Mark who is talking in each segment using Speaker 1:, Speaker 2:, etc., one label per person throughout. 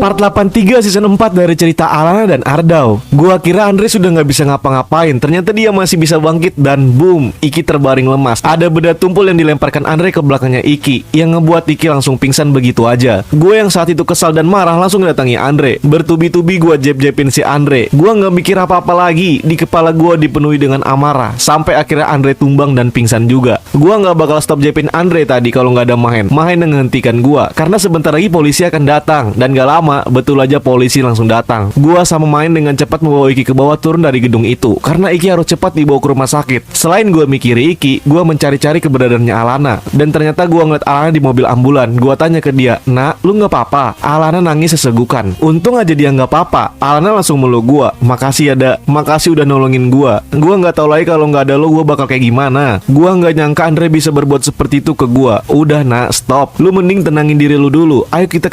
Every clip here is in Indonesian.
Speaker 1: Part 83 season 4 dari cerita Alana dan Ardao. Gua kira Andre sudah nggak bisa ngapa-ngapain, ternyata dia masih bisa bangkit dan boom, Iki terbaring lemas. Ada benda tumpul yang dilemparkan Andre ke belakangnya Iki, yang ngebuat Iki langsung pingsan begitu aja. Gue yang saat itu kesal dan marah langsung datangi Andre. Bertubi-tubi gua jeb-jebin si Andre. Gua nggak mikir apa-apa lagi, di kepala gua dipenuhi dengan amarah, sampai akhirnya Andre tumbang dan pingsan juga. Gua nggak bakal stop jepin Andre tadi kalau nggak ada Mahen yang menghentikan gua, karena sebentar lagi polisi akan datang. Dan gak lama, betul aja polisi langsung datang. Gua sama Mahen dengan cepat membawa Iki ke bawah turun dari gedung itu, karena Iki harus cepat dibawa ke rumah sakit. Selain gua mikiri Iki, gua mencari-cari keberadaannya Alana. Dan ternyata gua ngeliat Alana di mobil ambulan. Gua tanya ke dia, "Nak, lu gak apa-apa?" Alana nangis sesegukan. Untung aja dia gak apa-apa. Alana langsung meluk gua. "Makasih ya, Dak. Makasih udah nolongin gua. Gua gak tahu lagi kalau gak ada lo gua bakal kayak gimana." Gua gak nyangka Andre bisa berbuat seperti itu ke gua. "Udah, Nak, stop. Lu mending tenangin diri lu dulu. Ayo kita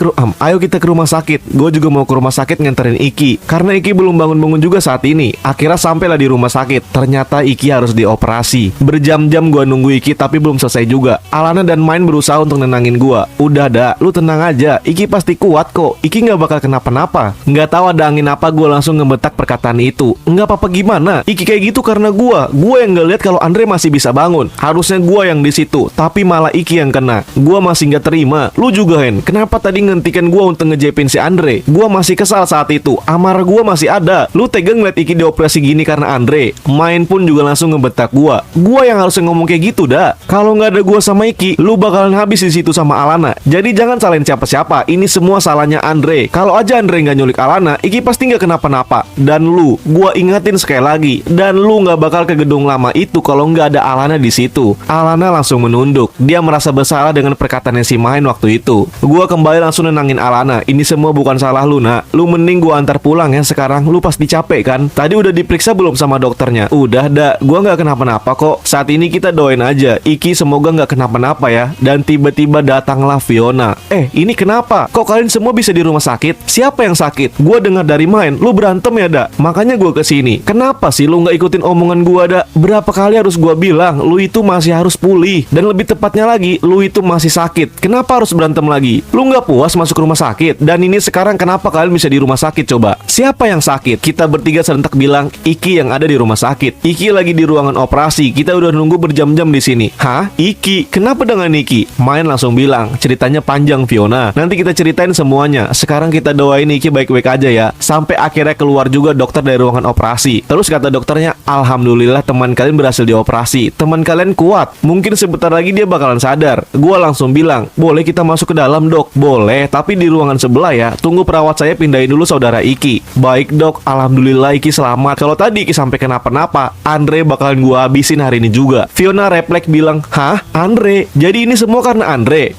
Speaker 1: ke rumah sakit." Gue juga mau ke rumah sakit nganterin Iki, karena Iki belum bangun-bangun juga saat ini. Akhirnya sampailah di rumah sakit. Ternyata Iki harus dioperasi. Berjam-jam gue nunggu Iki tapi belum selesai juga. Alana dan Main berusaha untuk nenangin gue. "Udah, Dak, lu tenang aja. Iki pasti kuat kok. Iki gak bakal kenapa-napa." Nggak tahu ada angin apa, gue langsung ngebetak perkataan itu. "Nggak apa-apa gimana? Iki kayak gitu karena gue yang nggak lihat kalau Andre masih bisa bangun. Harusnya gue yang di situ, tapi malah Iki yang kena. Gue masih nggak terima. Lu juga, Hen. Kenapa tadi ngentikan gue untuk ngejepin si Andre? Gue masih kesal saat itu. Amarah gue masih ada. Lu tega ngeliat Iki dioperasi gini karena Andre." Main pun juga langsung ngebetak gue. Gue yang harusnya ngomong kayak gitu, dah. Kalau nggak ada gue sama Iki, lu bakalan habis di situ sama Alana. Jadi jangan salahin siapa-siapa. Ini semua salahnya Andre. Kalau aja Andre nggak nyulik Alana, Iki pasti nggak kenapa-napa. Dan lu, gue ingetin sekali lagi. Dan lu nggak bakal ke gedung lama itu kalau nggak ada Alana di situ." Alana langsung menunduk. Dia merasa bersalah dengan perkataannya si Main waktu itu. Gue kembali langsung nenangin Alana. "Ini semua bukan salah lu, Nak. Lu mending gua antar pulang ya sekarang. Lu pasti capek kan? Tadi udah diperiksa belum sama dokternya?" "Udah, Dak. Gua nggak kenapa-napa kok. Saat ini kita doain aja Iki semoga nggak kenapa-napa ya." Dan tiba-tiba datanglah Fiona. Ini kenapa? Kok kalian semua bisa di rumah sakit? Siapa yang sakit?" "Gua dengar dari Main lu berantem ya, Dak. Makanya gua kesini." "Kenapa sih lu nggak ikutin omongan gua, Dak? Berapa kali harus gua bilang lu itu masih harus pulih. Dan lebih tepatnya lagi, lu itu masih sakit. Kenapa harus berantem lagi? Lu nggak puas masuk rumah sakit? Dan ini sekarang kenapa kalian bisa di rumah sakit coba? Siapa yang sakit?" Kita bertiga serentak bilang, "Iki yang ada di rumah sakit. Iki lagi di ruangan operasi. Kita udah nunggu berjam-jam di sini." "Hah? Iki? Kenapa dengan Iki?" Main langsung bilang, "Ceritanya panjang, Fiona. Nanti kita ceritain semuanya. Sekarang kita doain Iki baik-baik aja ya." Sampai akhirnya keluar juga dokter dari ruangan operasi. Terus kata dokternya, "Alhamdulillah teman kalian berhasil dioperasi. Teman kalian kuat. Mungkin sebentar lagi dia bakalan sadar." Gua langsung bilang, "Boleh kita masuk ke dalam, Dok?" "Boleh, tapi di ruangan sebelah ya. Tunggu perawat saya pindahin dulu saudara Iki." "Baik, Dok. Alhamdulillah Iki selamat. Kalau tadi Iki sampai kenapa-napa, Andre bakalan gua habisin hari ini juga." Fiona refleks bilang, "Hah? Andre? Jadi ini semua karena Andre?"